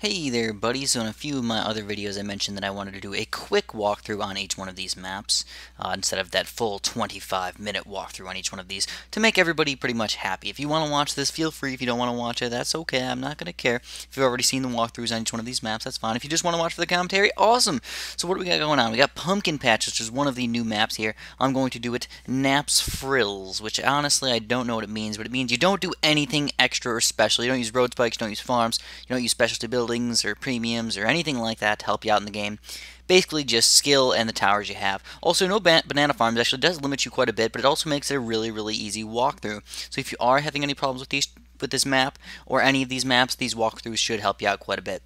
Hey there, buddy. So in a few of my other videos I mentioned that I wanted to do a quick walkthrough on each one of these maps instead of that full 25-minute walkthrough on each one of these to make everybody pretty much happy. If you want to watch this, feel free. If you don't want to watch it, that's okay. I'm not going to care. If you've already seen the walkthroughs on each one of these maps, that's fine. If you just want to watch for the commentary, awesome. So what do we got going on? We got Pumpkin Patch, which is one of the new maps here. I'm going to do it Naps Frills, which honestly I don't know what it means, but it means you don't do anything extra or special. You don't use road spikes, you don't use farms, you don't use specialty buildings or premiums or anything like that to help you out in the game. Basically just skill and the towers you have. Also, no banana farms actually does limit you quite a bit, but it also makes it a really easy walkthrough. So if you are having any problems with this map or any of these maps, these walkthroughs should help you out quite a bit.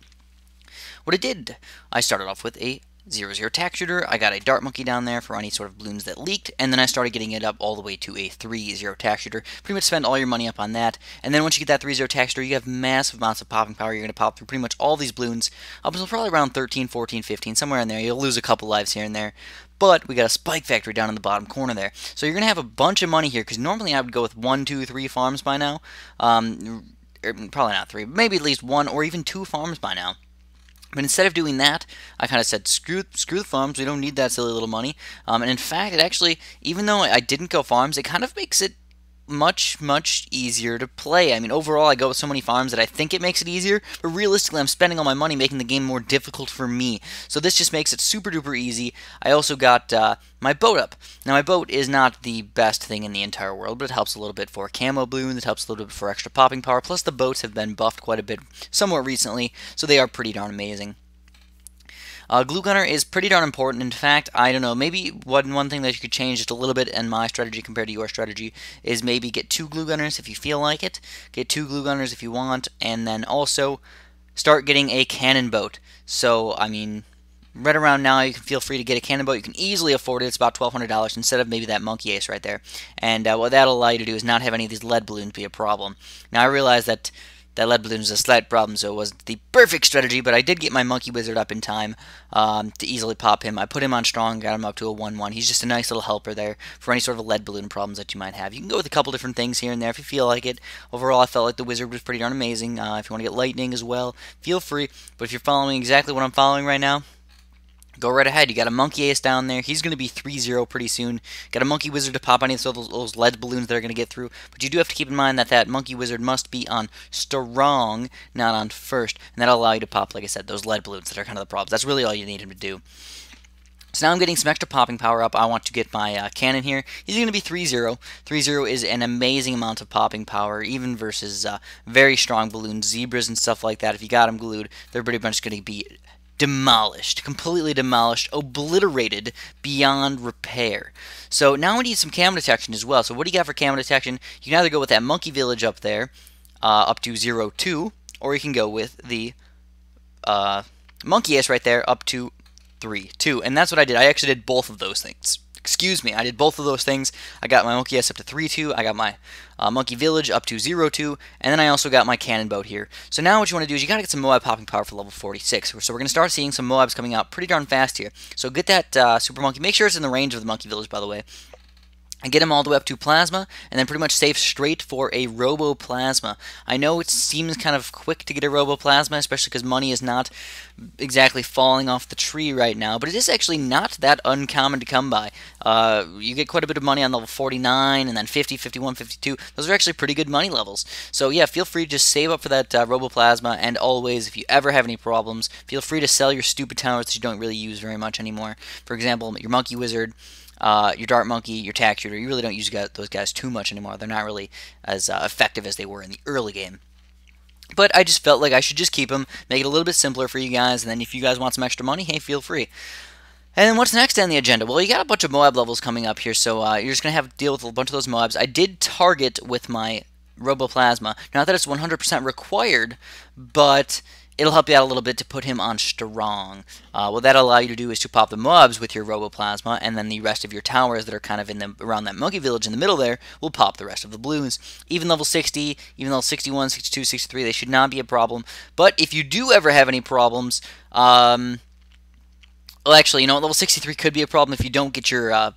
What I did, I started off with a 0-0 tack shooter. I got a dart monkey down there for any sort of balloons that leaked, and then I started getting it up all the way to a 3-0 tack shooter. Pretty much spend all your money up on that, and then once you get that 3-0 tack shooter, you have massive amounts of popping power. You're going to pop through pretty much all these balloons up until probably around 13, 14, 15, somewhere in there. You'll lose a couple lives here and there, but we got a spike factory down in the bottom corner there. So you're going to have a bunch of money here, because normally I would go with 1, 2, 3 farms by now. Probably not 3, but maybe at least 1 or even 2 farms by now. But instead of doing that, I kind of said, screw the farms, we don't need that silly little money. And in fact, it actually, even though I didn't go farms, it kind of makes it much easier to play. I mean, overall, I go with so many farms that I think it makes it easier, but realistically, I'm spending all my money making the game more difficult for me. So this just makes it super duper easy. I also got my boat up. Now, my boat is not the best thing in the entire world, but it helps a little bit for camo balloons, it helps a little bit for extra popping power, plus the boats have been buffed quite a bit somewhat recently, so they are pretty darn amazing. Glue Gunner is pretty darn important. In fact, I don't know, maybe one thing that you could change just a little bit in my strategy compared to your strategy is maybe get 2 Glue Gunners if you feel like it, get 2 Glue Gunners if you want, and then also start getting a cannon boat. So, I mean, right around now, you can feel free to get a cannon boat. You can easily afford it. It's about $1,200 instead of maybe that monkey ace right there. And what that'll allow you to do is not have any of these lead balloons be a problem. Now, I realize that lead balloon is a slight problem, so it wasn't the perfect strategy, but I did get my monkey wizard up in time to easily pop him. I put him on strong, got him up to a 1-1. He's just a nice little helper there for any sort of lead balloon problems that you might have. You can go with a couple different things here and there if you feel like it. Overall, I felt like the wizard was pretty darn amazing. If you want to get lightning as well, feel free. But if you're following exactly what I'm following right now, go right ahead. You got a monkey ace down there. He's going to be 3-0 pretty soon. Got a monkey wizard to pop any of those lead balloons that are going to get through. But you do have to keep in mind that that monkey wizard must be on strong, not on first. And that'll allow you to pop, like I said, those lead balloons that are kind of the problems. That's really all you need him to do. So now I'm getting some extra popping power up. I want to get my cannon here. He's going to be 3-0. 3-0 is an amazing amount of popping power, even versus very strong balloons, zebras and stuff like that. If you got them glued, they're pretty much going to be demolished, completely demolished, obliterated beyond repair. So now we need some camo detection as well. So what do you got for camo detection? You can either go with that monkey village up there, up to 0-2, or you can go with the monkey ace right there, up to 3-2. And that's what I did. I actually did both of those things. Excuse me, I did both of those things. I got my monkey ace up to 3-2, I got my monkey village up to 0-2, and then I also got my cannon boat here. So now what you want to do is you got to get some MOAB popping power for level 46. So we're going to start seeing some MOABs coming out pretty darn fast here. So get that super monkey. Make sure it's in the range of the monkey village, by the way. And get him all the way up to Plasma, and then pretty much save straight for a Robo Plasma. I know it seems kind of quick to get a Robo Plasma, especially because money is not exactly falling off the tree right now, but it is actually not that uncommon to come by. You get quite a bit of money on level 49, and then 50, 51, 52. Those are actually pretty good money levels. So yeah, feel free to just save up for that Robo Plasma, and always, if you ever have any problems, feel free to sell your stupid towers that you don't really use very much anymore. For example, your Monkey Wizard, your Dart Monkey, your Tack Shooter, you really don't use those guys too much anymore. They're not really as effective as they were in the early game. But I just felt like I should just keep them, make it a little bit simpler for you guys, and then if you guys want some extra money, hey, feel free. And then what's next on the agenda? Well, you got a bunch of MOAB levels coming up here, so you're just going to have to deal with a bunch of those MOABs. I did target with my Roboplasma. Not that it's 100% required, but it'll help you out a little bit to put him on strong. What that'll allow you to do is to pop the MOABs with your Roboplasma, and then the rest of your towers that are kind of in around that monkey village in the middle there will pop the rest of the balloons. Even level 60, even level 61, 62, 63, they should not be a problem. But if you do ever have any problems, well, actually, you know, level 63 could be a problem if you don't get your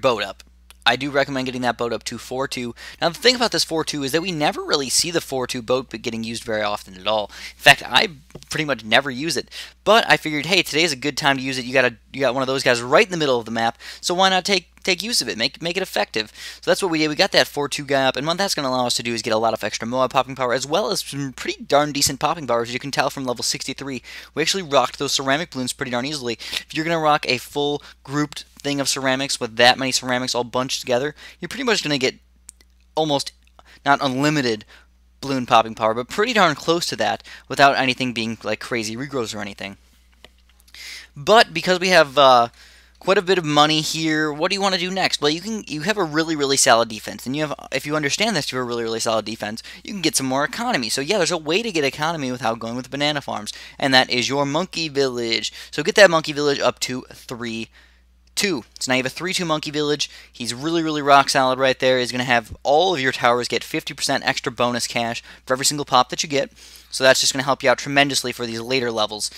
boat up. I do recommend getting that boat up to 4-2. Now, the thing about this 4-2 is that we never really see the 4-2 boat getting used very often at all. In fact, I pretty much never use it. But I figured, hey, today's a good time to use it. You got one of those guys right in the middle of the map, so why not take use of it, make it effective. So that's what we did. We got that 4-2 guy up, and what that's going to allow us to do is get a lot of extra MOAB popping power, as well as some pretty darn decent popping power. As you can tell from level 63, we actually rocked those ceramic balloons pretty darn easily. If you're going to rock a full grouped thing of ceramics with that many ceramics all bunched together, you're pretty much going to get almost not unlimited balloon popping power, but pretty darn close to that without anything being like crazy regrows or anything. But because we have quite a bit of money here, what do you want to do next? Well, you have a really solid defense, and if you understand this, you have a really solid defense. You can get some more economy. So yeah, there's a way to get economy without going with banana farms, and that is your monkey village. So get that monkey village up to 3-2. So now you have a 3-2 monkey village. He's really rock solid right there. He's going to have all of your towers get 50% extra bonus cash for every single pop that you get. So that's just going to help you out tremendously for these later levels,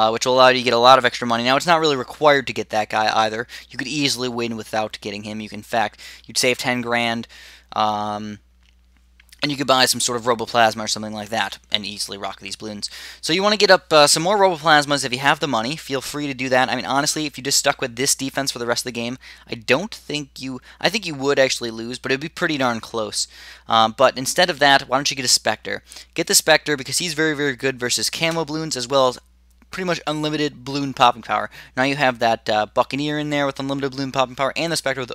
which will allow you to get a lot of extra money. Now, it's not really required to get that guy either. You could easily win without getting him. You can, in fact, you'd save 10 grand, and you could buy some sort of Roboplasma or something like that and easily rock these balloons. So you want to get up some more Roboplasmas if you have the money. Feel free to do that. I mean, honestly, if you just stuck with this defense for the rest of the game, I think you would actually lose, but it would be pretty darn close. But instead of that, why don't you get a Spectre? Get the Spectre because he's very good versus camo balloons as well as pretty much unlimited balloon popping power. Now you have that Buccaneer in there with unlimited balloon popping power and the Spectre with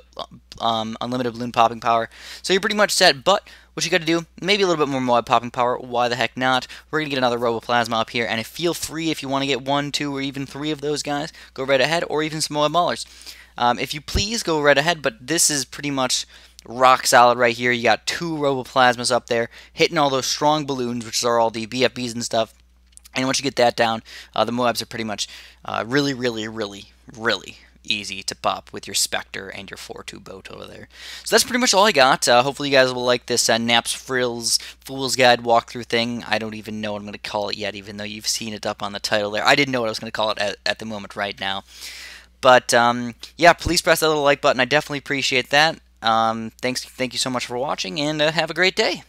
unlimited balloon popping power. So you're pretty much set, but what you got to do, maybe a little bit more MOAB popping power. Why the heck not? We're going to get another Roboplasma up here, and feel free if you want to get 1, 2, or even 3 of those guys, go right ahead, or even some MOAB Maulers. If you please, go right ahead, but this is pretty much rock solid right here. You got 2 Roboplasmas up there, hitting all those strong balloons, which are all the BFBs and stuff. And once you get that down, the MOABs are pretty much really easy to pop with your Spectre and your 4-2 boat over there. So that's pretty much all I got. Hopefully you guys will like this Naps Frills Fool's Guide walkthrough thing. I don't even know what I'm going to call it yet, even though you've seen it up on the title there. I didn't know what I was going to call it at the moment right now. But yeah, please press that little like button. I definitely appreciate that. Thank you so much for watching, and have a great day.